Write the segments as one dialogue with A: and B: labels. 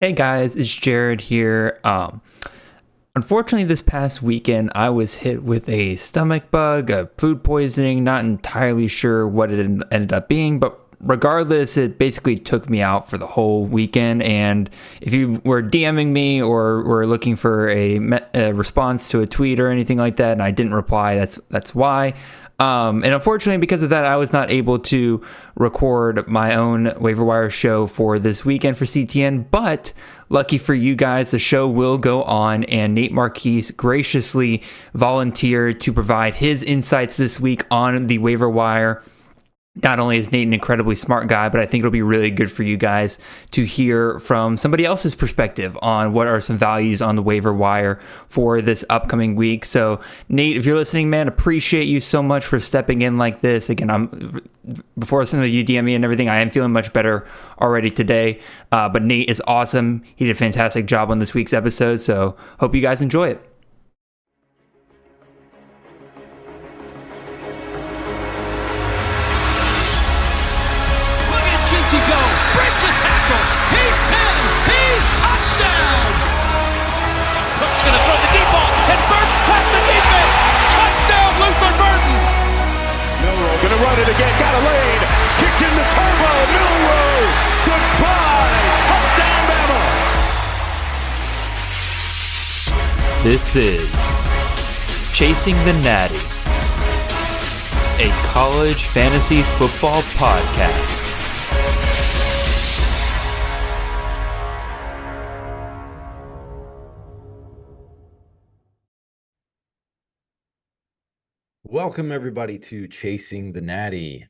A: Hey guys, it's Jared here. Unfortunately, this past weekend I was hit with a stomach bug, a food poisoning. Not entirely sure what it ended up being, but regardless, it basically took me out for the whole weekend. And if you were DMing me or were looking for a response to a tweet or anything like that, and I didn't reply, that's why. And unfortunately, because of that, I was not able to record my own waiver wire show for this weekend for CTN. But lucky for you guys, the show will go on, and Nate Marchese graciously volunteered to provide his insights this week on the waiver wire. Not only is Nate an incredibly smart guy, but I think it'll be really good for you guys to hear from somebody else's perspective on what are some values on the waiver wire for this upcoming week. So, Nate, if you're listening, man, appreciate you so much for stepping in like this. Again, before some of you DM me and everything, I am feeling much better already today. But Nate is awesome. He did a fantastic job on this week's episode. So, hope you guys enjoy it.
B: Run it again, got a lane, kicked in the turbo, middle row, goodbye, touchdown Bama.
A: This is Chasing the Natty, a college fantasy football podcast.
C: Welcome everybody to Chasing the Natty.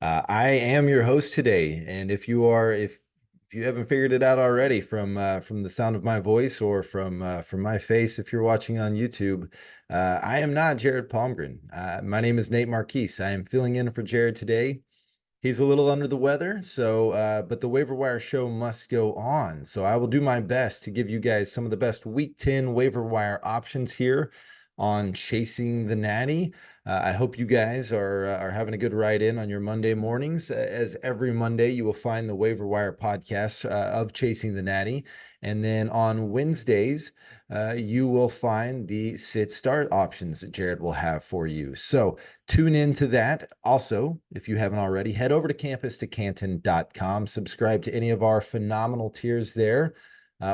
C: I am your host today, and if you haven't figured it out already from the sound of my voice or from my face, if you're watching on YouTube, I am not Jared Palmgren. My name is Nate Marchese. I am filling in for Jared today. He's a little under the weather, so but the waiver wire show must go on. So I will do my best to give you guys some of the best Week 10 waiver wire options here on Chasing the Natty. I hope you guys are having a good ride in on your Monday mornings. As every Monday, you will find the Waiver Wire podcast of Chasing the Natty. And then on Wednesdays, you will find the sit-start options that Jared will have for you. So tune into that. Also, if you haven't already, head over to campus2canton.com. Subscribe to any of our phenomenal tiers there.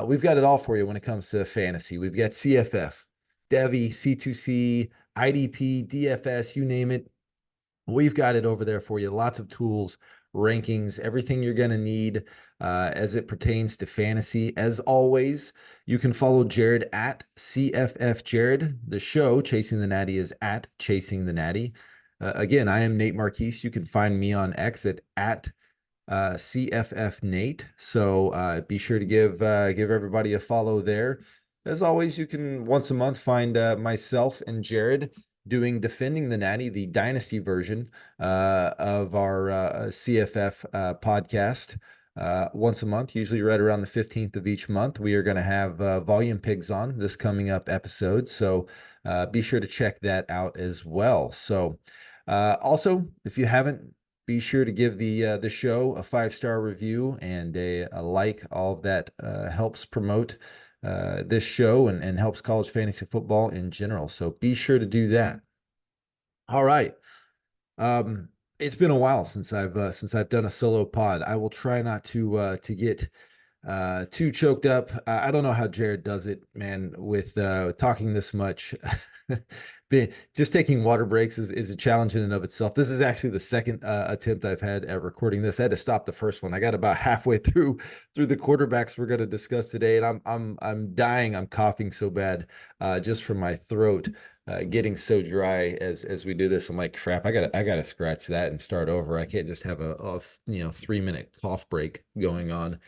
C: We've got it all for you when it comes to fantasy. We've got CFF, Devi, C2C, IDP, DFS, you name it. We've got it over there for you. Lots of tools, rankings, everything you're going to need as it pertains to fantasy. As always, you can follow Jared at CFF Jared. The show, Chasing the Natty, is at Chasing the Natty. Again, I am Nate Marchese. You can find me on X at CFF Nate. So be sure to give everybody a follow there. As always, you can once a month find myself and Jared doing Defending the Natty, the Dynasty version of our CFF podcast. Once a month, usually right around the 15th of each month, we are going to have Volume Pigs on this coming up episode. So be sure to check that out as well. So also, if you haven't, be sure to give the show a 5-star review and a like. All of that helps promote this show and helps college fantasy football in general. So be sure to do that. All right. It's been a while since I've done a solo pod. I will try not to get too choked up. I don't know how Jared does it, man, with talking this much. Just taking water breaks is a challenge in and of itself. This is actually the second attempt I've had at recording this. I had to stop the first one. I got about halfway through the quarterbacks we're going to discuss today, and I'm dying. I'm coughing so bad just from my throat getting so dry as we do this. I'm like, crap, I gotta scratch that and start over. I can't just have a 3-minute cough break going on.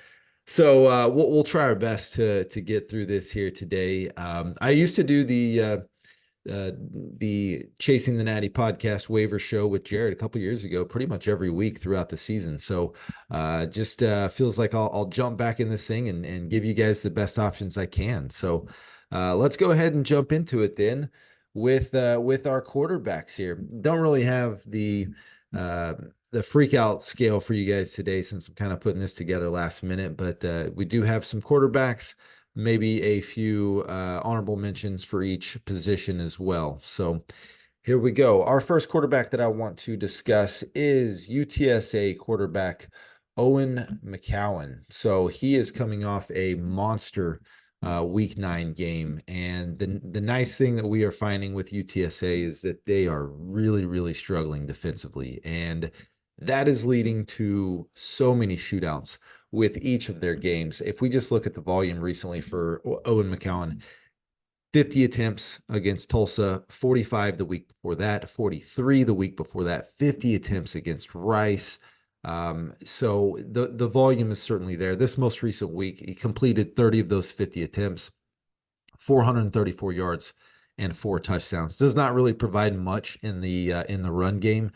C: So we'll try our best to get through this here today. I used to do the Chasing the Natty podcast waiver show with Jared a couple years ago, pretty much every week throughout the season. So just feels like I'll jump back in this thing and give you guys the best options I can. So let's go ahead and jump into it then with our quarterbacks here. Don't really have the the freak out scale for you guys today, since I'm kind of putting this together last minute, but we do have some quarterbacks, maybe a few honorable mentions for each position as well. So here we go. Our first quarterback that I want to discuss is UTSA quarterback Owen McCown. So he is coming off a monster week 9 game. And the nice thing that we are finding with UTSA is that they are really, really struggling defensively. And that is leading to so many shootouts with each of their games. If we just look at the volume recently for Owen McCown, 50 attempts against Tulsa, 45 the week before that, 43 the week before that, 50 attempts against Rice. So the volume is certainly there. This most recent week, he completed 30 of those 50 attempts, 434 yards, and 4 touchdowns. Does not really provide much in the run game.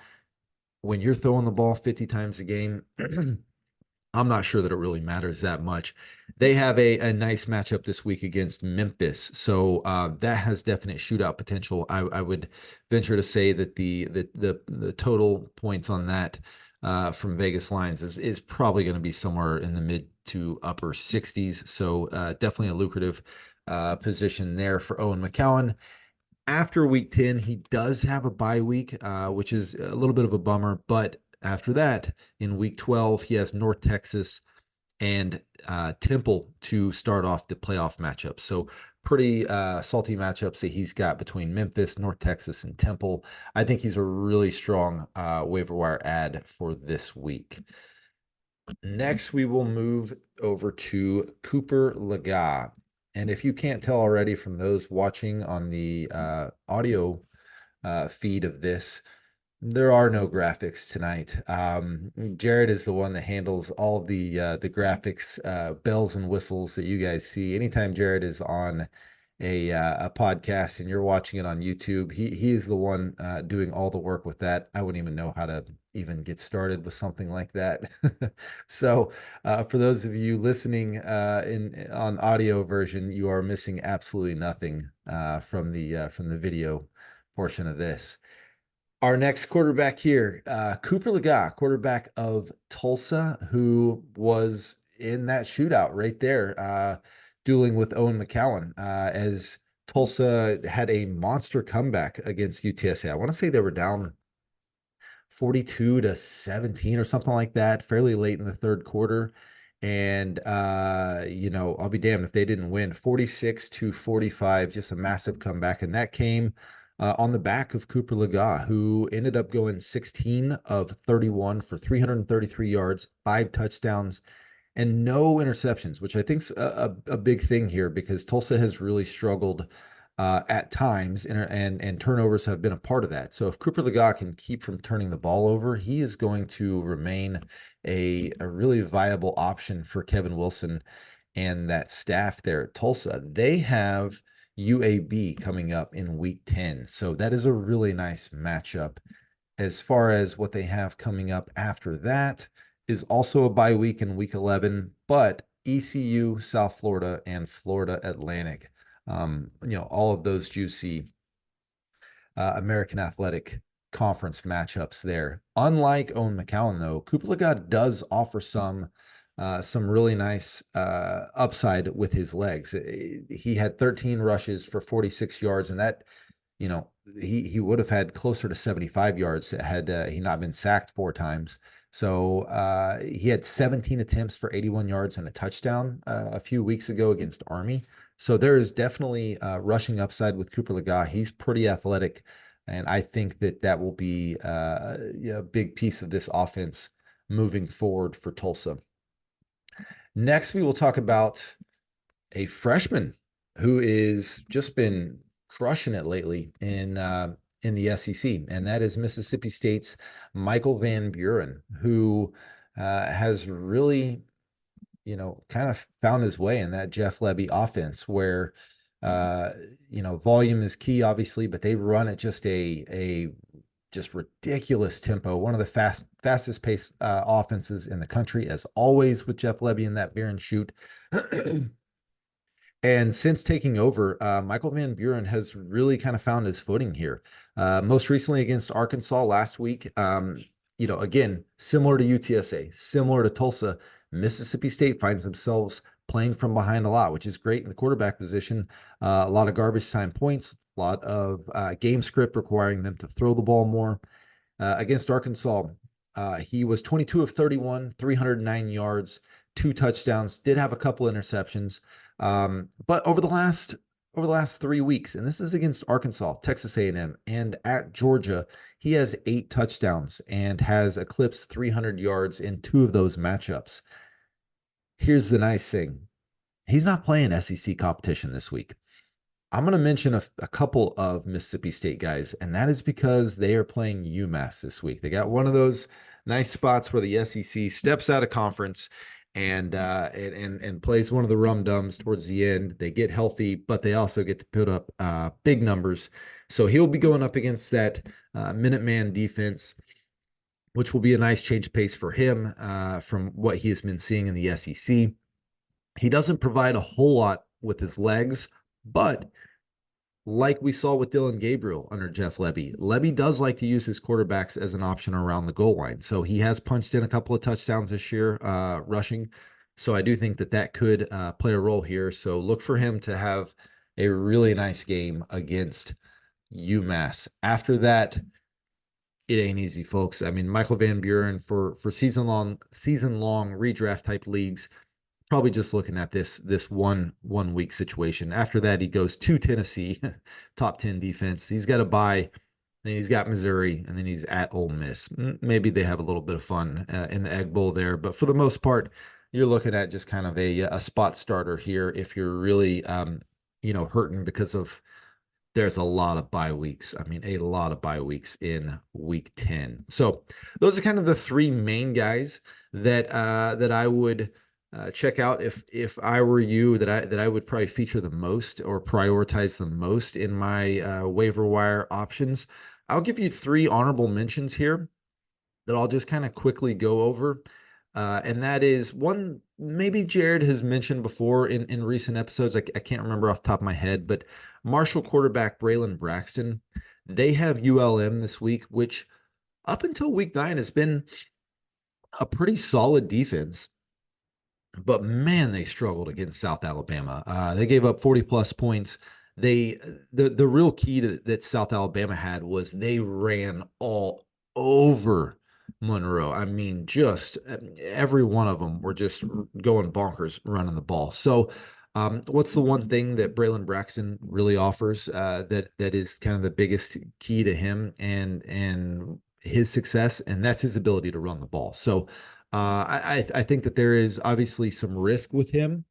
C: When you're throwing the ball 50 times a game, I'm not sure that it really matters that much. They have a nice matchup this week against Memphis, so that has definite shootout potential. I would venture to say that the total points on that from Vegas lines is probably going to be somewhere in the mid to upper 60s. So definitely a lucrative position there for Owen McCown. After week 10, he does have a bye week, which is a little bit of a bummer. But after that, in week 12, he has North Texas and Temple to start off the playoff matchup. So pretty salty matchups that he's got between Memphis, North Texas, and Temple. I think he's a really strong waiver wire add for this week. Next, we will move over to Cooper Lagga. And if you can't tell already from those watching on the audio feed of this, there are no graphics tonight. Jared is the one that handles all the graphics, bells and whistles that you guys see. Anytime Jared is on a podcast and you're watching it on YouTube, he is the one doing all the work with that. I wouldn't even know how to even get started with something like that. So for those of you listening on audio version, you are missing absolutely nothing from the video portion of this. Our next quarterback here, Cooper Lagga, quarterback of Tulsa, who was in that shootout right there, dueling with Owen McCown, as Tulsa had a monster comeback against UTSA. I want to say they were down 42-17 or something like that, fairly late in the third quarter. And I'll be damned if they didn't win 46-45, just a massive comeback. And that came on the back of Cooper Lagga, who ended up going 16 of 31 for 333 yards, 5 touchdowns, and no interceptions, which I think's a big thing here because Tulsa has really struggled at times, and turnovers have been a part of that. So if Cooper Lagga can keep from turning the ball over, he is going to remain a really viable option for Kevin Wilson and that staff there at Tulsa. They have UAB coming up in week 10. So that is a really nice matchup. As far as what they have coming up after that is also a bye week in week 11, but ECU, South Florida, and Florida Atlantic. All of those juicy American Athletic Conference matchups there. Unlike Owen McCown, though, Cooper Lagga does offer some really nice upside with his legs. He had 13 rushes for 46 yards, and that, he would have had closer to 75 yards had he not been sacked 4 times. So he had 17 attempts for 81 yards and a touchdown a few weeks ago against Army. So there is definitely rushing upside with Cooper Lagga. He's pretty athletic, and I think that will be a big piece of this offense moving forward for Tulsa. Next, we will talk about a freshman who is just been crushing it lately in the SEC, and that is Mississippi State's Michael Van Buren, who has really, kind of found his way in that Jeff Levy offense where, volume is key, obviously, but they run at just a just ridiculous tempo. One of the fastest paced offenses in the country, as always, with Jeff Levy in that bear and shoot. And since taking over, Michael Van Buren has really kind of found his footing here. Most recently against Arkansas last week, again, similar to UTSA, similar to Tulsa, Mississippi State finds themselves playing from behind a lot, which is great in the quarterback position. A lot of garbage time points, a lot of game script requiring them to throw the ball more. Against Arkansas, he was 22 of 31, 309 yards, 2 touchdowns, did have a couple interceptions. But over the last 3 weeks, and this is against Arkansas, Texas A&M, and at Georgia, he has 8 touchdowns and has eclipsed 300 yards in 2 of those matchups. Here's the nice thing. He's not playing SEC competition this week. I'm going to mention a couple of Mississippi State guys, and that is because they are playing UMass this week. They got one of those nice spots where the SEC steps out of conference and plays one of the rum-dums towards the end. They get healthy, but they also get to put up big numbers. So he'll be going up against that Minuteman defense, which will be a nice change of pace for him from what he has been seeing in the SEC. He doesn't provide a whole lot with his legs, but like we saw with Dylan Gabriel under Jeff Lebby, Lebby does like to use his quarterbacks as an option around the goal line. So he has punched in a couple of touchdowns this year rushing. So I do think that could play a role here. So look for him to have a really nice game against UMass. After that, it ain't easy, folks. I mean, Michael Van Buren for season-long redraft type leagues, probably just looking at this one week situation. After that, he goes to Tennessee, top 10 defense. He's got a bye, then he's got Missouri, and then he's at Ole Miss. Maybe they have a little bit of fun in the Egg Bowl there, but for the most part, you're looking at just kind of a spot starter here if you're really hurting because of there's a lot of bye weeks. I mean, a lot of bye weeks in week 10. So those are kind of the 3 main guys that I would check out if I were you, that I would probably feature the most or prioritize the most in my waiver wire options. I'll give you 3 honorable mentions here that I'll just kind of quickly go over. And that is one maybe Jared has mentioned before in recent episodes. I can't remember off the top of my head, but Marshall quarterback Braylon Braxton, they have ULM this week, which up until week 9 has been a pretty solid defense. But man, they struggled against South Alabama. They gave up 40 plus points. The real key that South Alabama had was they ran all over Monroe. I mean, just every one of them were just going bonkers running the ball. So what's the one thing that Braylon Braxton really offers that is kind of the biggest key to him and his success? And that's his ability to run the ball. So I think that there is obviously some risk with him,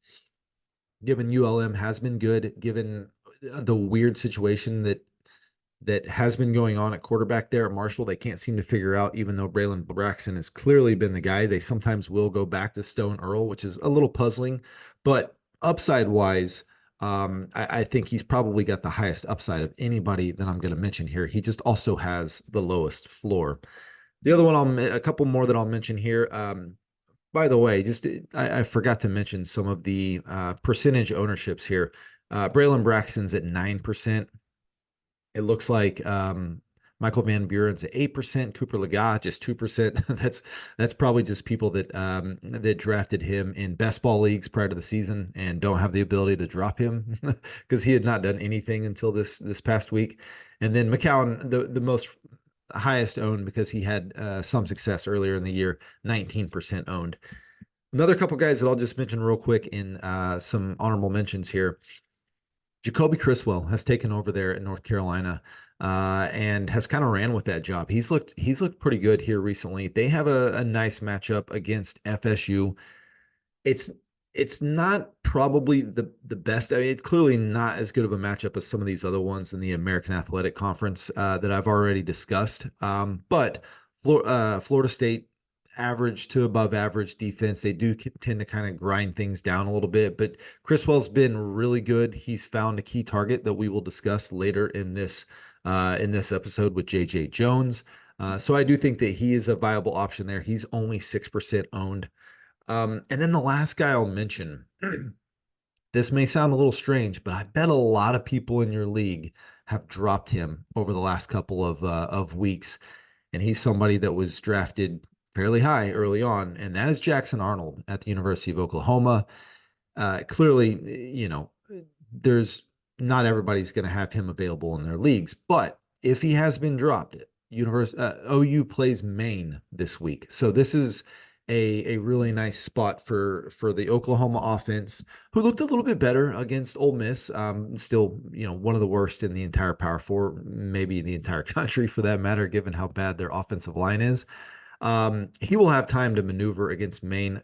C: given ULM has been good, given the weird situation that has been going on at quarterback there at Marshall. They can't seem to figure out, even though Braylon Braxton has clearly been the guy, they sometimes will go back to Stone Earl, which is a little puzzling. But upside-wise, I think he's probably got the highest upside of anybody that I'm going to mention here. He just also has the lowest floor. The other one, a couple more that I'll mention here. By the way, I forgot to mention some of the percentage ownerships here. Braylon Braxton's at 9%. It looks like Michael Van Buren's at 8%. Cooper Lagga just 2%. That's probably just people that drafted him in best ball leagues prior to the season and don't have the ability to drop him because he had not done anything until this past week. And then McCown, the most highest owned because he had some success earlier in the year, 19% owned. Another couple guys that I'll just mention real quick in some honorable mentions here. Jacoby Criswell has taken over there in North Carolina and has kind of ran with that job. He's looked pretty good here recently. They have a nice matchup against FSU. It's not probably the best. I mean, it's clearly not as good of a matchup as some of these other ones in the American Athletic Conference that I've already discussed. But Florida State, average to above average defense. They do tend to kind of grind things down a little bit, but Criswell's been really good. He's found a key target that we will discuss later in this episode with J.J. Jones. So I do think that he is a viable option there. He's only 6% owned. And then the last guy I'll mention, this may sound a little strange, but I bet a lot of people in your league have dropped him over the last couple of weeks. and he's somebody that was drafted fairly high early on, and that is Jackson Arnold at the University of Oklahoma. Clearly, there's not everybody's going to have him available in their leagues, but if he has been dropped, OU plays Maine this week, so this is a really nice spot for the Oklahoma offense, who looked a little bit better against Ole Miss. Still, one of the worst in the entire Power Four, maybe the entire country for that matter, given how bad their offensive line is. He will have time to maneuver against Maine.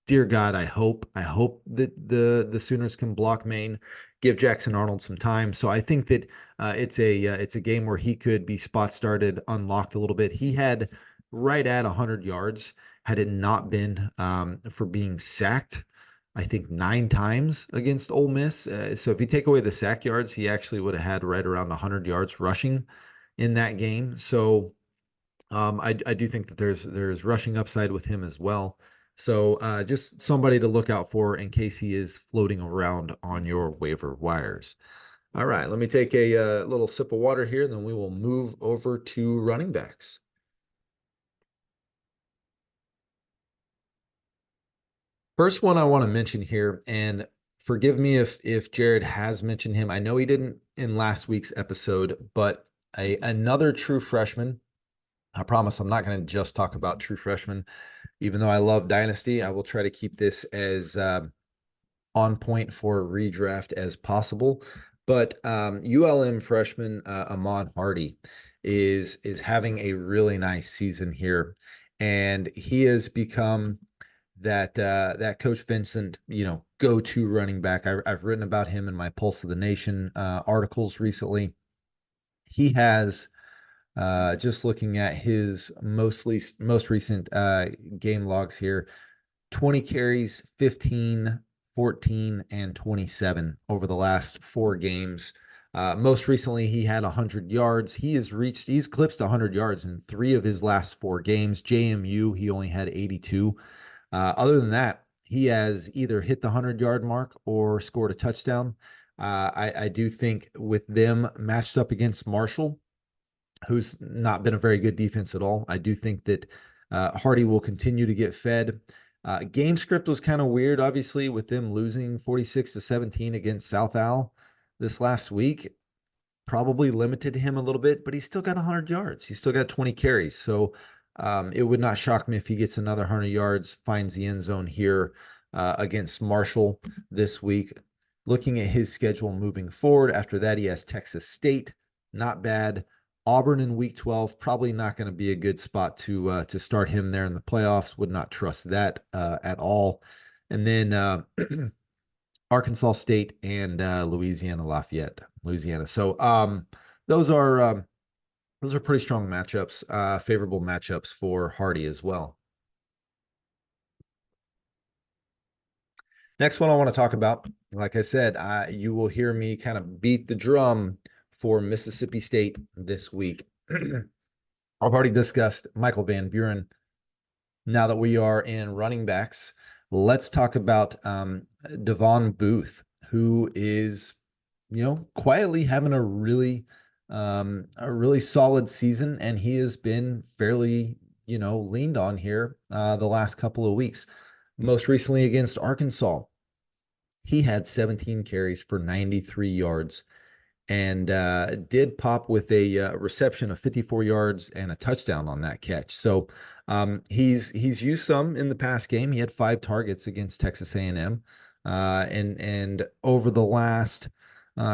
C: Dear God, I hope that the Sooners can block Maine, give Jackson Arnold some time. So I think that it's a game where he could be spot started, unlocked a little bit. He had right at 100 yards had it not been for being sacked, I think 9 times against Ole Miss. So if you take away the sack yards, he actually would have had right around 100 yards rushing in that game. So I do think that there's rushing upside with him as well. So just somebody to look out for in case he is floating around on your waiver wires. All right, let me take a little sip of water here, and then we will move over to running backs. First one I want to mention here, and forgive me if Jared has mentioned him. I know he didn't in last week's episode, but another true freshman. I promise I'm not going to just talk about true freshmen. Even though I love Dynasty, I will try to keep this as on point for redraft as possible. But ULM freshman Aman Hardy is having a really nice season here, and he has become that Coach Vincent, go-to running back. I've written about him in my Pulse of the Nation articles recently. He has just looking at his most recent game logs here, 20 carries, 15, 14, and 27 over the last 4 games. Most recently, he had 100 yards. He's clipped 100 yards in 3 of his last 4 games. JMU, he only had 82. Other than that, he has either hit the 100-yard mark or scored a touchdown. I do think with them matched up against Marshall, who's not been a very good defense at all, I do think that Hardy will continue to get fed. Game script was kind of weird, obviously, with them losing 46-17 against South Al this last week. Probably limited him a little bit, but he still got 100 yards. He still got 20 carries. So it would not shock me if he gets another 100 yards, finds the end zone here against Marshall this week. Looking at his schedule moving forward, after that, he has Texas State. Not bad. Auburn in week 12, probably not going to be a good spot to start him there in the playoffs. Would not trust that at all. And then Arkansas State and Louisiana. So those are pretty strong matchups, favorable matchups for Hardy as well. Next one I want to talk about, like I said, you will hear me kind of beat the drum for Mississippi State this week. I've already discussed Michael Van Buren. Now that we are in running backs, let's talk about Devon Booth, who is, quietly having a really solid season, and he has been fairly, leaned on here the last couple of weeks. Most recently against Arkansas, he had 17 carries for 93 yards and did pop with a reception of 54 yards and a touchdown on that catch. So he's used some in the past game. He had 5 targets against Texas A&M, and over the last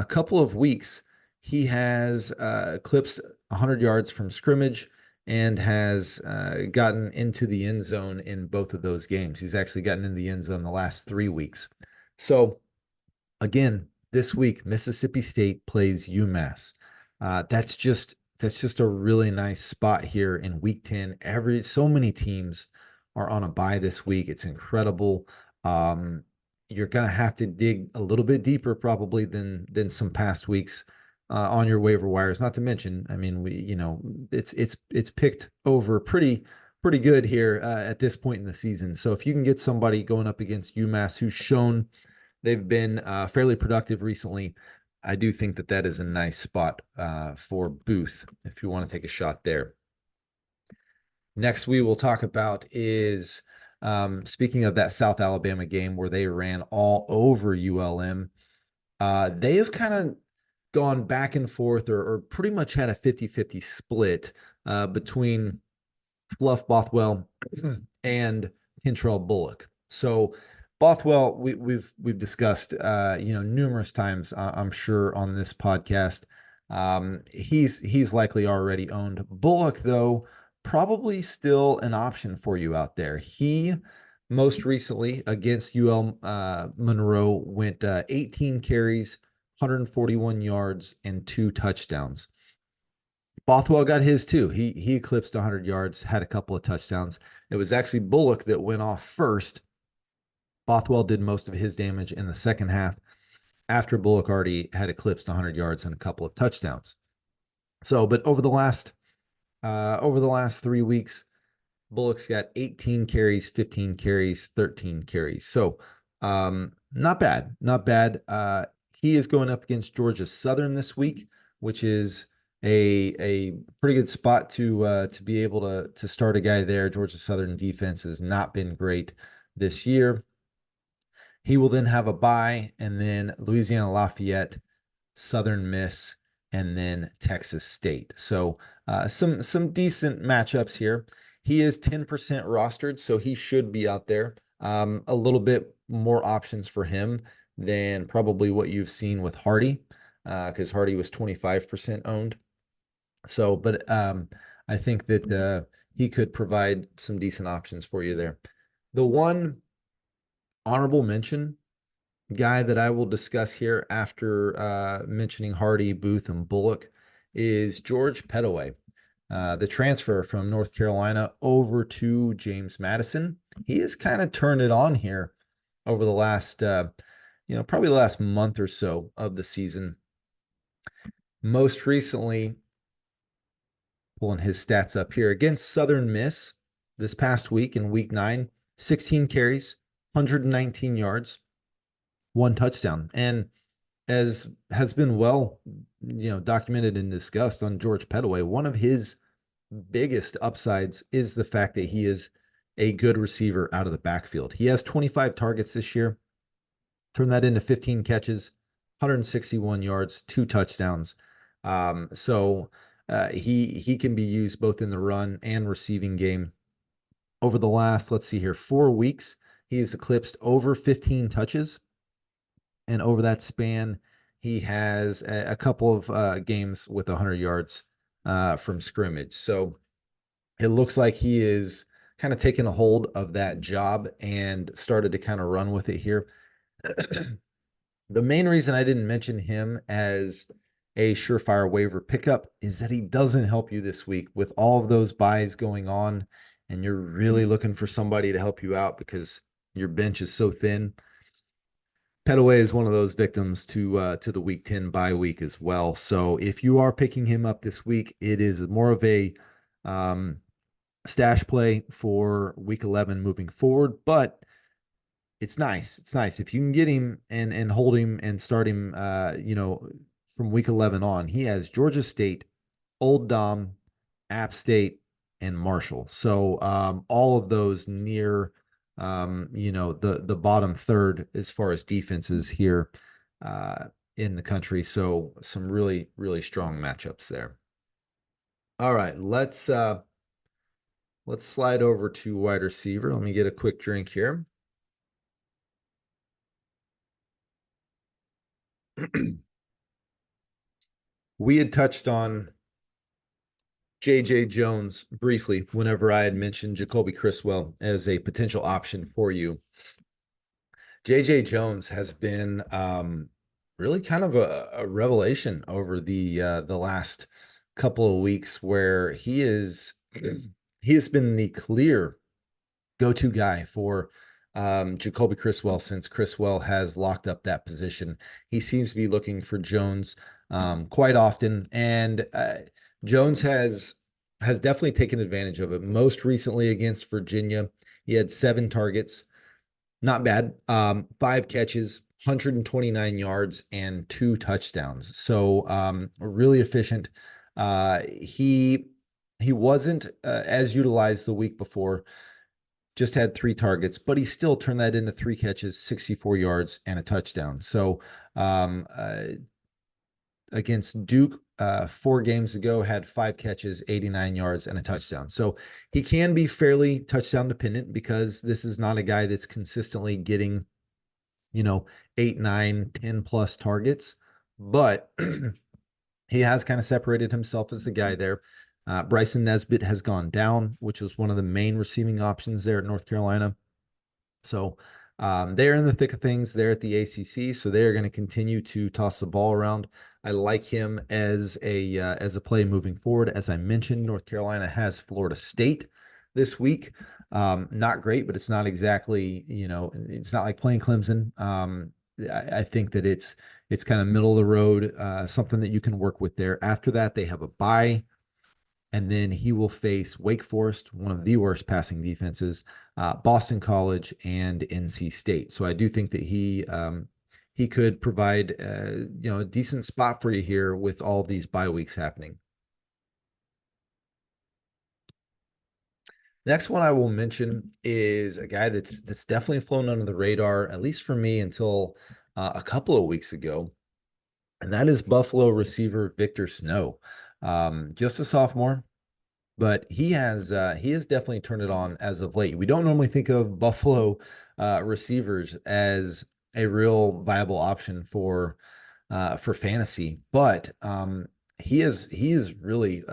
C: couple of weeks, he has clipped 100 yards from scrimmage and has gotten into the end zone in both of those games. He's actually gotten in the end zone the last 3 weeks. So again, this week, Mississippi State plays UMass. That's just a really nice spot here in week 10. So many teams are on a bye this week. It's incredible. You're going to have to dig a little bit deeper probably than some past weeks on your waiver wires. Not to mention, I mean, it's picked over pretty good here at this point in the season. So if you can get somebody going up against UMass who's shown they've been fairly productive recently, I do think that is a nice spot for Booth if you want to take a shot there. Next, we will talk about is speaking of that South Alabama game where they ran all over ULM. They have kind of gone back and forth or pretty much had a 50-50 split between Fluff Bothwell and Kentrell Bullock. So Bothwell, we've discussed numerous times, I'm sure, on this podcast. He's likely already owned. Bullock, though, probably still an option for you out there. He most recently against UL Monroe went 18 carries, 141 yards, and 2 touchdowns. Bothwell got his too. He eclipsed 100 yards, had a couple of touchdowns. It was actually Bullock that went off first. Bothwell did most of his damage in the second half after Bullock already had eclipsed 100 yards and a couple of touchdowns. So, but over the last 3 weeks, Bullock's got 18 carries, 15 carries, 13 carries. So, not bad, not bad. He is going up against Georgia Southern this week, which is a pretty good spot to be able to start a guy there. Georgia Southern defense has not been great this year. He will then have a bye, and then Louisiana Lafayette, Southern Miss, and then Texas State. So some decent matchups here. He is 10% rostered, so he should be out there. A little bit more options for him than probably what you've seen with Hardy, because Hardy was 25% owned. So, but I think that he could provide some decent options for you there. The one honorable mention guy that I will discuss here after mentioning Hardy, Booth, and Bullock is George Pettaway, the transfer from North Carolina over to James Madison. He has kind of turned it on here over the last, probably the last month or so of the season. Most recently, pulling his stats up here against Southern Miss this past week in week 9, 16 carries, 119 yards, 1 touchdown. And as has been well, documented and discussed on George Pettaway, one of his biggest upsides is the fact that he is a good receiver out of the backfield. He has 25 targets this year. Turn that into 15 catches, 161 yards, 2 touchdowns. So he can be used both in the run and receiving game. Over the last, let's see here, 4 weeks, he has eclipsed over 15 touches. And over that span, he has a couple of games with 100 yards from scrimmage. So it looks like he is kind of taking a hold of that job and started to kind of run with it here. The main reason I didn't mention him as a surefire waiver pickup is that he doesn't help you this week with all of those buys going on, and you're really looking for somebody to help you out because your bench is so thin. Pettaway is one of those victims to the week 10 bye week as well. So if you are picking him up this week, it is more of a stash play for week 11 moving forward, but it's nice. It's nice if you can get him and hold him and start him, from week 11 on. He has Georgia State, Old Dom, App State, and Marshall. So all of those near the bottom third as far as defenses here in the country. So some really, really strong matchups there. All right, let's slide over to wide receiver. Let me get a quick drink here. We had touched on J.J. Jones briefly whenever I had mentioned Jacoby Criswell as a potential option for you. J.J. Jones has been really kind of a revelation over the last couple of weeks, where he has been the clear go-to guy for Jacoby Criswell since Criswell has locked up that position. He seems to be looking for Jones quite often, and Jones has definitely taken advantage of it. Most recently against Virginia, he had 7 targets, not bad, 5 catches, 129 yards, and 2 touchdowns. So really efficient. He wasn't as utilized the week before, just had 3 targets, but he still turned that into 3 catches, 64 yards, and a touchdown. So um, uh, against Duke 4 games ago, had 5 catches, 89 yards, and a touchdown. So he can be fairly touchdown dependent because this is not a guy that's consistently getting, 8, 9, 10 plus targets, but he has kind of separated himself as the guy there. Bryson Nesbitt has gone down, which was one of the main receiving options there at North Carolina. So they're in the thick of things there at the ACC. So they are going to continue to toss the ball around. I like him as a play moving forward. As I mentioned, North Carolina has Florida State this week. Not great, but it's not exactly, it's not like playing Clemson. I think that it's kind of middle of the road, something that you can work with there. After that, they have a bye, and then he will face Wake Forest, one of the worst passing defenses, Boston College, and NC State. So I do think that he could provide a decent spot for you here with all these bye weeks happening. Next one I will mention is a guy that's definitely flown under the radar, at least for me, until a couple of weeks ago, and that is Buffalo receiver Victor Snow. Just a sophomore, but he has definitely turned it on as of late. We don't normally think of Buffalo receivers as a real viable option for fantasy, but he is really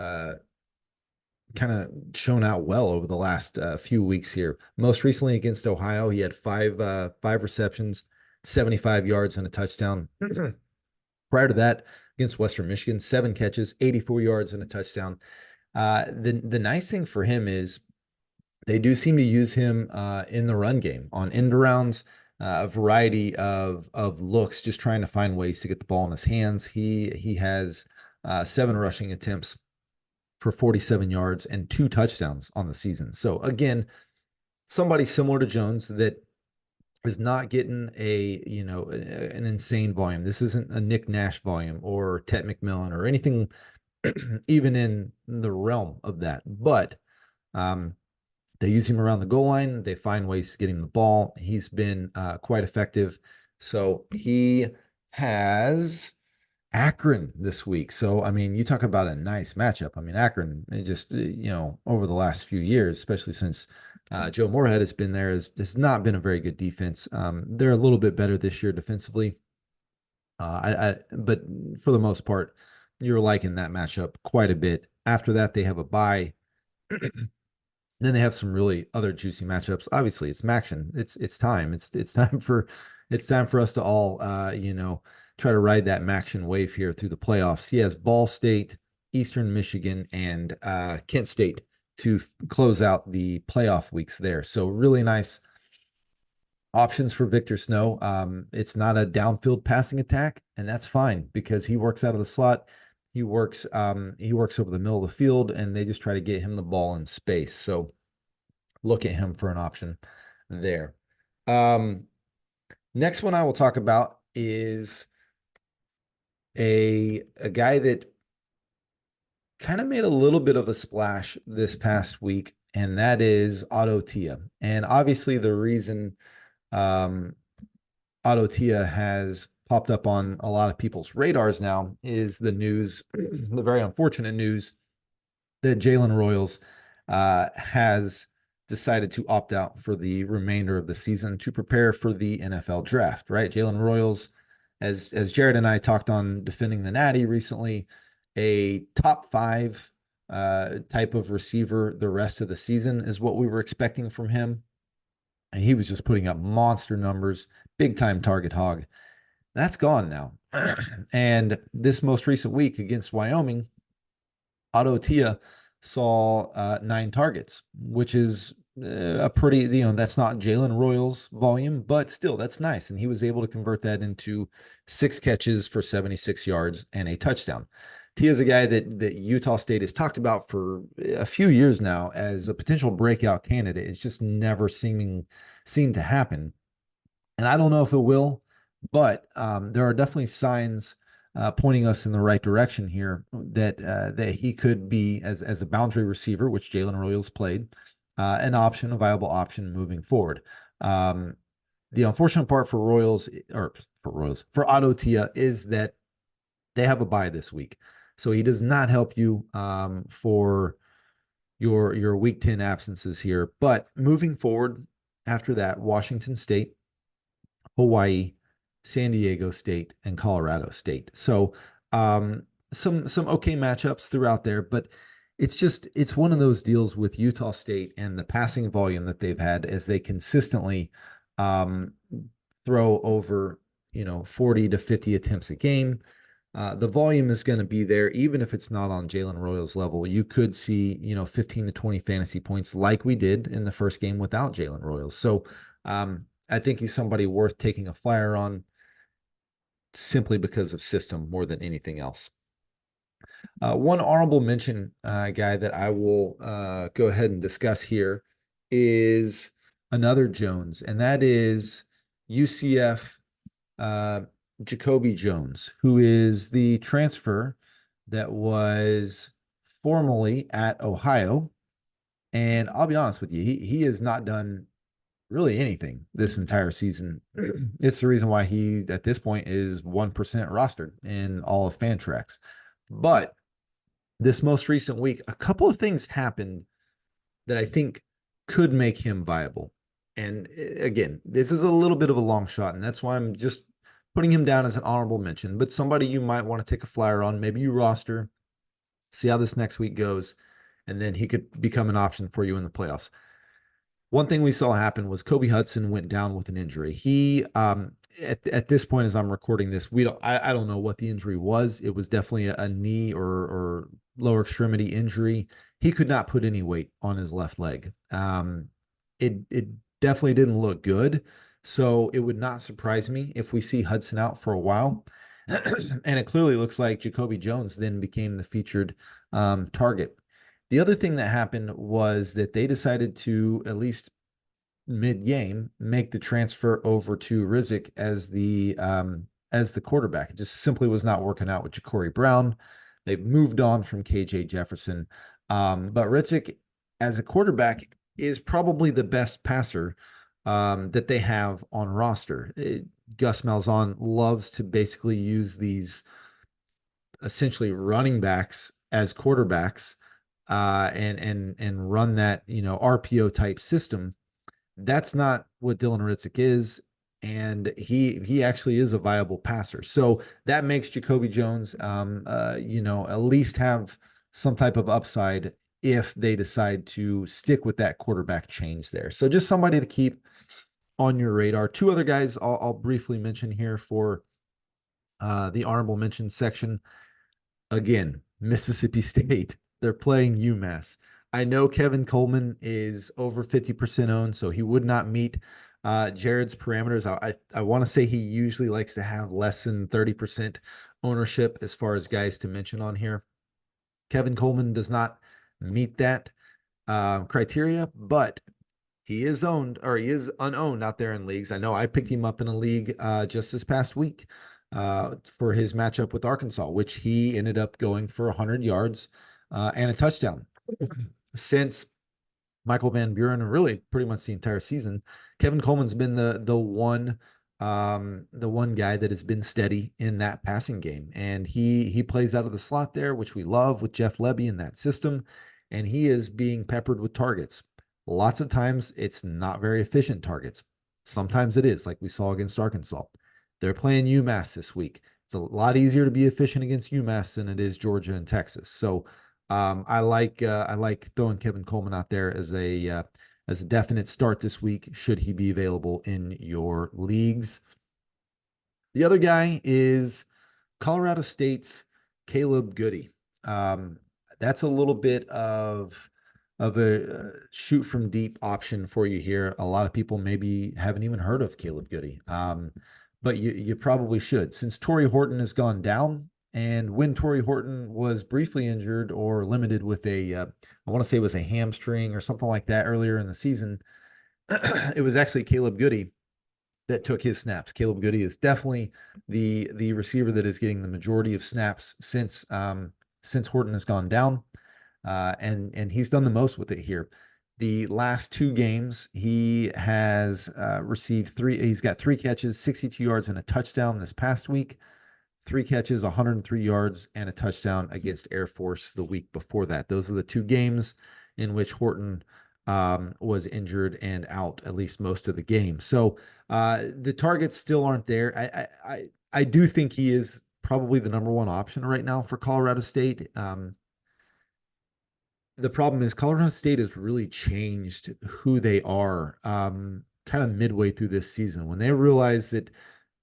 C: kind of shown out well over the last few weeks here. Most recently against Ohio, he had five receptions, 75 yards, and a touchdown. Prior to that, against Western Michigan, 7 catches, 84 yards, and a touchdown. The nice thing for him is they do seem to use him in the run game on end arounds, a variety of looks, just trying to find ways to get the ball in his hands. He has 7 rushing attempts for 47 yards and 2 touchdowns on the season. So again, somebody similar to Jones that is not getting an insane volume. This isn't a Nick Nash volume or Tet McMillan or anything even in the realm of that. But they use him around the goal line. They find ways to get him the ball. He's been quite effective. So he has Akron this week. So, I mean, you talk about a nice matchup. I mean, Akron, just, over the last few years, especially since Joe Moorhead has been there, has not been a very good defense. They're a little bit better this year defensively. But for the most part, you're liking that matchup quite a bit. After that, they have a bye. Then they have some really other juicy matchups. Obviously, it's Maction. It's time. It's time for us to all try to ride that Maction wave here through the playoffs. He has Ball State, Eastern Michigan, and Kent State to close out the playoff weeks there. So really nice options for Victor Snow. It's not a downfield passing attack, and that's fine because he works out of the slot. He works over the middle of the field, and they just try to get him the ball in space. So look at him for an option there. Next one I will talk about is a guy that kind of made a little bit of a splash this past week, and that is Otto Tia. And obviously the reason Otto Tia has popped up on a lot of people's radars now is the news, the very unfortunate news that Jalen Royals has decided to opt out for the remainder of the season to prepare for the NFL draft, right? Jalen Royals, as Jared and I talked on Defending the Natty recently, a top 5 type of receiver the rest of the season is what we were expecting from him. And he was just putting up monster numbers, big time target hog. That's gone now. And this most recent week against Wyoming, Otto Tia saw 9 targets, which is a pretty, that's not Jalen Royals volume, but still that's nice. And he was able to convert that into 6 catches for 76 yards and a touchdown. Tia is a guy that Utah State has talked about for a few years now as a potential breakout candidate. It's just never seemed to happen. And I don't know if it will, but there are definitely signs pointing us in the right direction here that he could be as a boundary receiver, which Jalen Royals played, an option, a viable option moving forward. The unfortunate part for for Otto Tia is that they have a bye this week, so he does not help you for your Week 10 absences here. But moving forward, after that, Washington State, Hawaii, San Diego State, and Colorado State. So some okay matchups throughout there, but it's one of those deals with Utah State and the passing volume that they've had as they consistently throw over 40 to 50 attempts a game. The volume is going to be there, even if it's not on Jalen Royals level. You could see 15 to 20 fantasy points like we did in the first game without Jalen Royals. So I think he's somebody worth taking a flyer on simply because of system more than anything else. One honorable mention guy that I will go ahead and discuss here is another Jones, and that is UCF Jacoby Jones, who is the transfer that was formerly at Ohio. And I'll be honest with you, he has not done really anything this entire season. It's the reason why he, at this point, is 1% rostered in all of Fantrax. But this most recent week, a couple of things happened that I think could make him viable. And again, this is a little bit of a long shot, and that's why I'm just putting him down as an honorable mention, but somebody you might want to take a flyer on. Maybe you roster, see how this next week goes, and then he could become an option for you in the playoffs. One thing we saw happen was Kobe Hudson went down with an injury. He at this point, as I'm recording this, I don't know what the injury was. It was definitely a knee or lower extremity injury. He could not put any weight on his left leg. It definitely didn't look good. So it would not surprise me if we see Hudson out for a while. And it clearly looks like Jacoby Jones then became the featured target. The other thing that happened was that they decided to, at least mid-game, make the transfer over to Rizek as the quarterback. It just simply was not working out with Ja'Cory Brown. They've moved on from KJ Jefferson. But Rizek, as a quarterback, is probably the best passer that they have on roster. Gus Malzahn loves to basically use these essentially running backs as quarterbacks and run that RPO type system. That's not what Dylan Rizek is, and he actually is a viable passer. So that makes Jacoby Jones at least have some type of upside if they decide to stick with that quarterback change there. So just somebody to keep on your radar. Two other guys I'll briefly mention here for the honorable mention section. Again, Mississippi State. They're playing UMass. I know Kevin Coleman is over 50% owned, so he would not meet Jared's parameters. I want to say he usually likes to have less than 30% ownership as far as guys to mention on here. Kevin Coleman does not meet that criteria, but he is owned, or he is unowned out there in leagues. I know I picked him up in a league just this past week for his matchup with Arkansas, which he ended up going for 100 yards and a touchdown. Since Michael Van Buren, really pretty much the entire season, Kevin Coleman's been the one guy that has been steady in that passing game, and he plays out of the slot there, which we love with Jeff Lebby in that system, and he is being peppered with targets. Lots of times it's not very efficient targets. Sometimes it is, like we saw against Arkansas. They're playing UMass this week. It's a lot easier to be efficient against UMass than it is Georgia and Texas. So I like throwing Kevin Coleman out there as a definite start this week, should he be available in your leagues. The other guy is Colorado State's Caleb Goody. That's a little bit of a shoot from deep option for you here. A lot of people maybe haven't even heard of Caleb Goody, but you probably should, since Torrey Horton has gone down. And when Torrey Horton was briefly injured or limited with I want to say it was a hamstring or something like that earlier in the season, it was actually Caleb Goody that took his snaps. Caleb Goody is definitely the receiver that is getting the majority of snaps since Horton has gone down, and he's done the most with it here. The last 2 games, he has received 3. He's got 3 catches, 62 yards, and a touchdown this past week. 3 catches, 103 yards, and a touchdown against Air Force the week before that. Those are the 2 games in which Horton was injured and out at least most of the game. So the targets still aren't there. I do think he is probably the number 1 option right now for Colorado State. The problem is Colorado State has really changed who they are kind of midway through this season when they realized that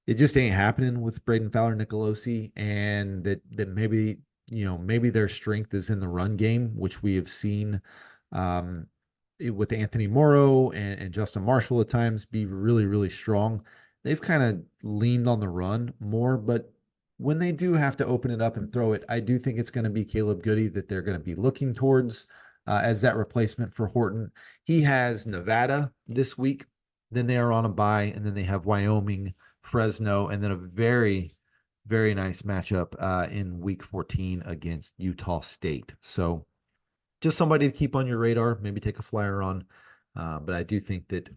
C: it just ain't happening with Braden Fowler Nicolosi, and that maybe their strength is in the run game, which we have seen with Anthony Morrow and Justin Marshall at times be really, really strong. They've kind of leaned on the run more, but when they do have to open it up and throw it, I do think it's going to be Caleb Goody that they're going to be looking towards as that replacement for Horton. He has Nevada this week, then they are on a bye, and then they have Wyoming, Fresno, and then a very, very nice matchup in week 14 against Utah State. So just somebody to keep on your radar, maybe take a flyer on. But I do think that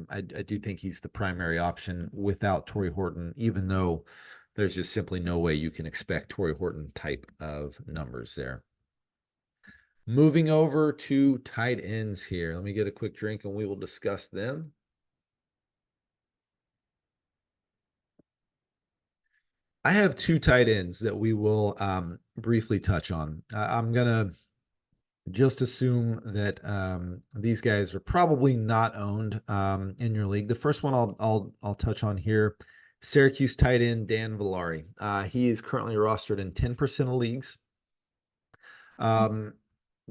C: I do think he's the primary option without Torrey Horton, even though there's just simply no way you can expect Torrey Horton type of numbers there. Moving over to tight ends here. Let me get a quick drink and we will discuss them. I have 2 tight ends that we will briefly touch on. I'm going to just assume that these guys are probably not owned in your league. The first one I'll touch on here, Syracuse tight end Dan Valari. He is currently rostered in 10% of leagues. Dan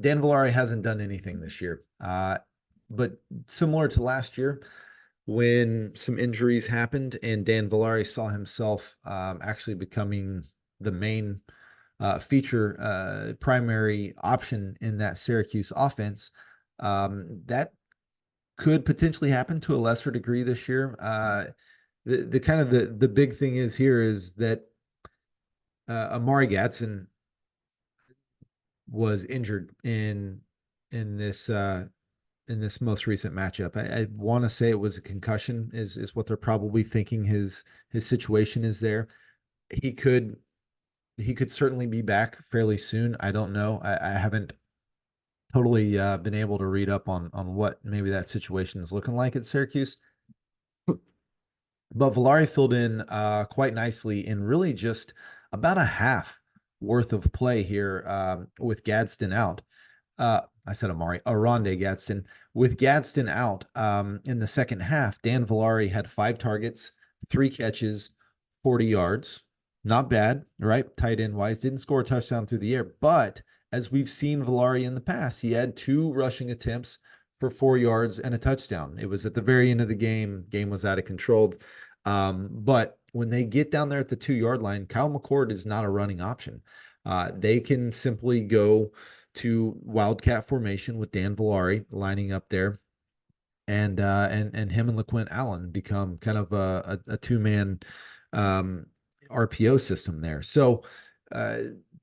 C: Valari hasn't done anything this year, but similar to last year, when some injuries happened and Dan Valari saw himself actually becoming the main primary option in that Syracuse offense, that could potentially happen to a lesser degree this year. The kind of the big thing is here is that Amari Gadsden was injured in this most recent matchup. I want to say it was a concussion is what they're probably thinking his situation is there. He could certainly be back fairly soon. I don't know. I haven't totally been able to read up on what maybe that situation is looking like at Syracuse. But Valari filled in quite nicely in really just about a half worth of play here with Gadsden out. I said Aronde Gadsden. With Gadsden out in the second half, Dan Valari had 5 targets, 3 catches, 40 yards. Not bad, right? Tight end wise. Didn't score a touchdown through the air, but as we've seen Valari in the past, he had 2 rushing attempts for 4 yards and a touchdown. It was at the very end of the game. Game was out of control. But when they get down there at the 2-yard line, Kyle McCord is not a running option. They can simply go to wildcat formation with Dan Valari lining up there, and him and LaQuint Allen become kind of a 2-man RPO system there. So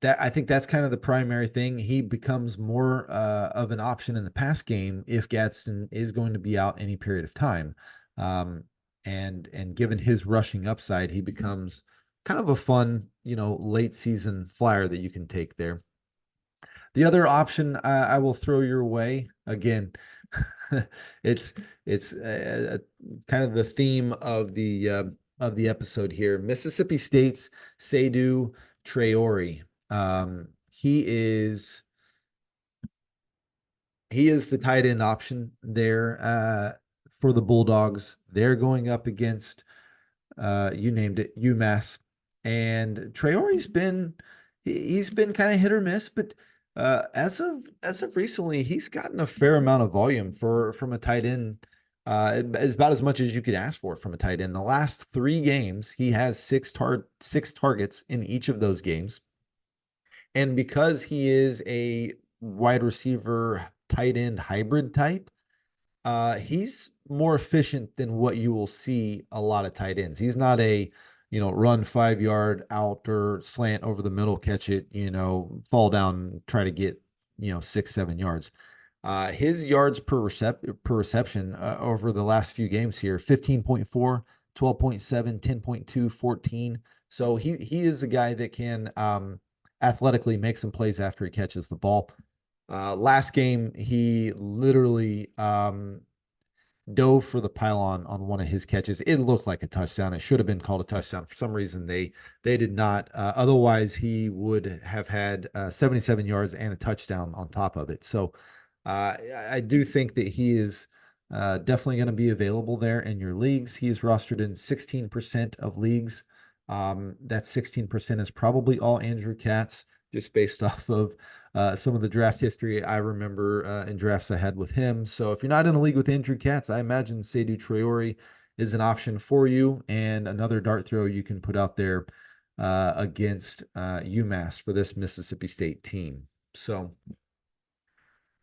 C: that I think that's kind of the primary thing. He becomes more of an option in the pass game if Gadsden is going to be out any period of time. And given his rushing upside, he becomes kind of a fun, late season flyer that you can take there. The other option I will throw your way, again, it's kind of the theme of the episode here. Mississippi State's Seydou Traore. He is the tight end option there for the Bulldogs. They're going up against you named it, UMass, and Traore's been kind of hit or miss, but as of recently, he's gotten a fair amount of volume from a tight end. It's about as much as you could ask for from a tight end. The last 3 games, he has 6 targets in each of those games. And because he is a wide receiver tight end hybrid type, He's more efficient than what you will see a lot of tight ends. He's not a, run 5 yard out or slant over the middle, catch it, fall down, try to get, 6, 7 yards. His yards per reception over the last few games here, 15.4, 12.7, 10.2, 14. So he is a guy that can athletically make some plays after he catches the ball. Last game, he literally dove for the pylon on one of his catches. It looked like a touchdown. It should have been called a touchdown. For some reason, they did not. Otherwise, he would have had 77 yards and a touchdown on top of it. So I do think that he is definitely going to be available there in your leagues. He is rostered in 16% of leagues. That 16% is probably all Andrew Katz, just based off of some of the draft history I remember in drafts I had with him. So if you're not in a league with Andrew Katz, I imagine Seydou Traore is an option for you, and another dart throw you can put out there against UMass for this Mississippi State team. So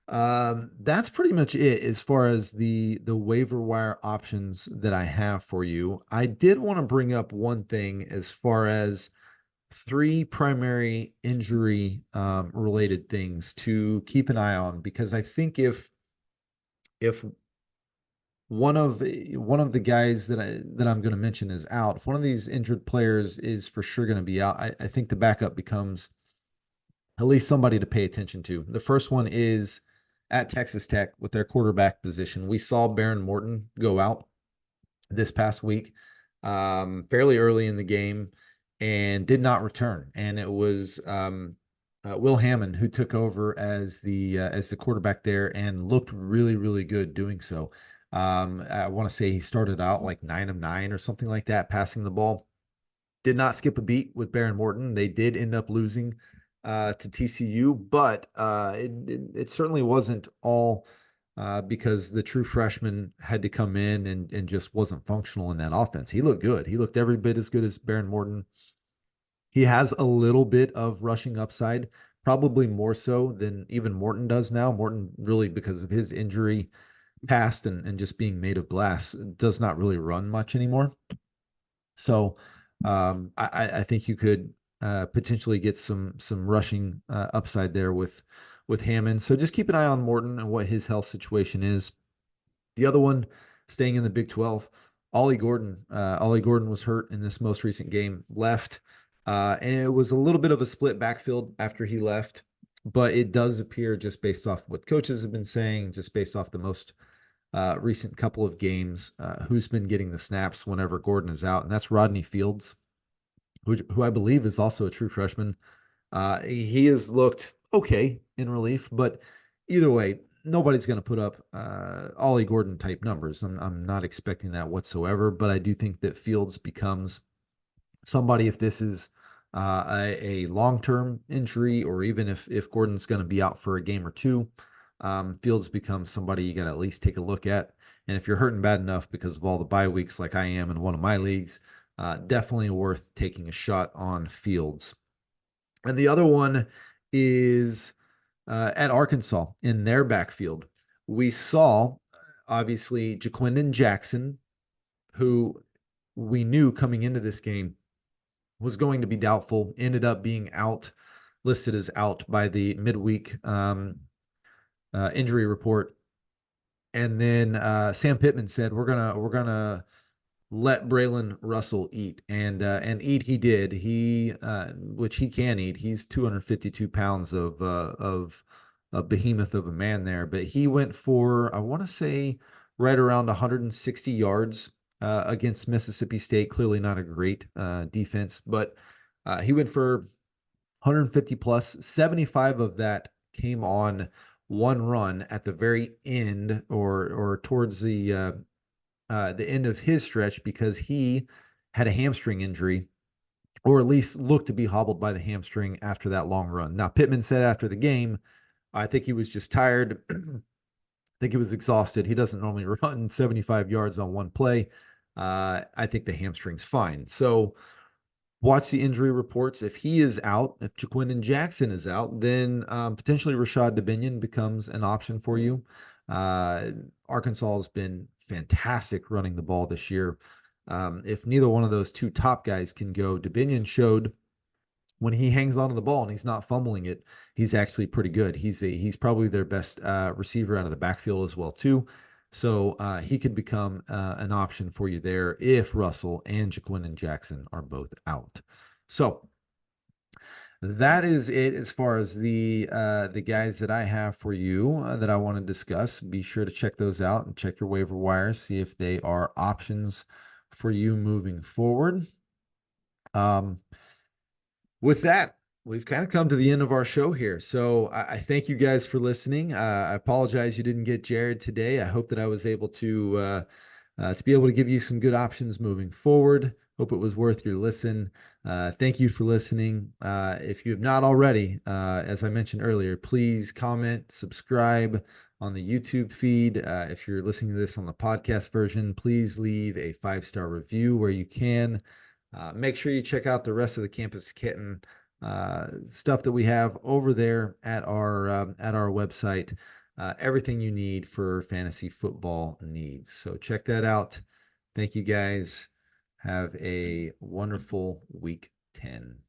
C: that's pretty much it as far as the waiver wire options that I have for you. I did want to bring up one thing as far as three primary injury related things to keep an eye on, because I think if one of the guys that I'm going to mention is out, if one of these injured players is for sure going to be out, I think the backup becomes at least somebody to pay attention to. The first one is at Texas Tech with their quarterback position. We saw Baron Morton go out this past week, fairly early in the game, and did not return. And it was Will Hammond who took over as the quarterback there and looked really, really good doing so. I want to say he started out like 9 of 9 or something like that, passing the ball. Did not skip a beat with Baron Morton. They did end up losing to TCU, but it certainly wasn't all because the true freshman had to come in and just wasn't functional in that offense. He looked good. He looked every bit as good as Baron Morton. He has a little bit of rushing upside, probably more so than even Morton does now. Morton really, because of his injury past and just being made of glass, does not really run much anymore. So I think you could potentially get some rushing upside there with Hammond. So just keep an eye on Morton and what his health situation is. The other one, staying in the Big 12, Ollie Gordon. Ollie Gordon was hurt in this most recent game, left. And it was a little bit of a split backfield after he left, but it does appear, just based off what coaches have been saying, just based off the most recent couple of games, who's been getting the snaps whenever Gordon is out, and that's Rodney Fields, who I believe is also a true freshman. He has looked okay in relief, but either way, nobody's going to put up Ollie Gordon type numbers. I'm not expecting that whatsoever, but I do think that Fields becomes somebody, if this is a long-term injury, or even if Gordon's going to be out for a game or two, Fields becomes somebody you got to at least take a look at. And if you're hurting bad enough because of all the bye weeks like I am in one of my leagues, definitely worth taking a shot on Fields. And the other one is at Arkansas in their backfield. We saw, obviously, Jaquindon Jackson, who we knew coming into this game was going to be doubtful, ended up being listed as out by the midweek injury report. And then Sam Pittman said, we're gonna let Braylon Russell eat, and eat he did. Which he can eat. He's 252 pounds of a behemoth of a man there, but he went for, I want to say, right around 160 yards against Mississippi State. Clearly not a great defense, but he went for 150 plus. 75 of that came on one run at the very end, or towards the end of his stretch, because he had a hamstring injury, or at least looked to be hobbled by the hamstring after that long run. Now, Pittman said after the game, I think he was just tired. I think he was exhausted. He doesn't normally run 75 yards on one play. I think the hamstring's fine. So watch the injury reports. If he is out, if Jaquindon Jackson is out, then potentially Rashad Dubinion becomes an option for you. Arkansas has been fantastic running the ball this year. If neither one of those two top guys can go, Dominion showed when he hangs onto the ball and he's not fumbling it, he's actually pretty good. He's probably their best receiver out of the backfield as well too. So he could become an option for you there if Russell and Jaquin and Jackson are both out. So that is it as far as the guys that I have for you that I want to discuss. Be sure to check those out and check your waiver wires, see if they are options for you moving forward. With that, we've kind of come to the end of our show here. So I thank you guys for listening. I apologize you didn't get Jared today. I hope that I was able to be able to give you some good options moving forward. Hope it was worth your listen. Thank you for listening. If you have not already, as I mentioned earlier, please comment, subscribe on the YouTube feed. If you're listening to this on the podcast version, please leave a 5-star review where you can. Make sure you check out the rest of the Campus Kitten stuff that we have over there at our website. Everything you need for fantasy football needs. So check that out. Thank you guys. Have a wonderful week 10.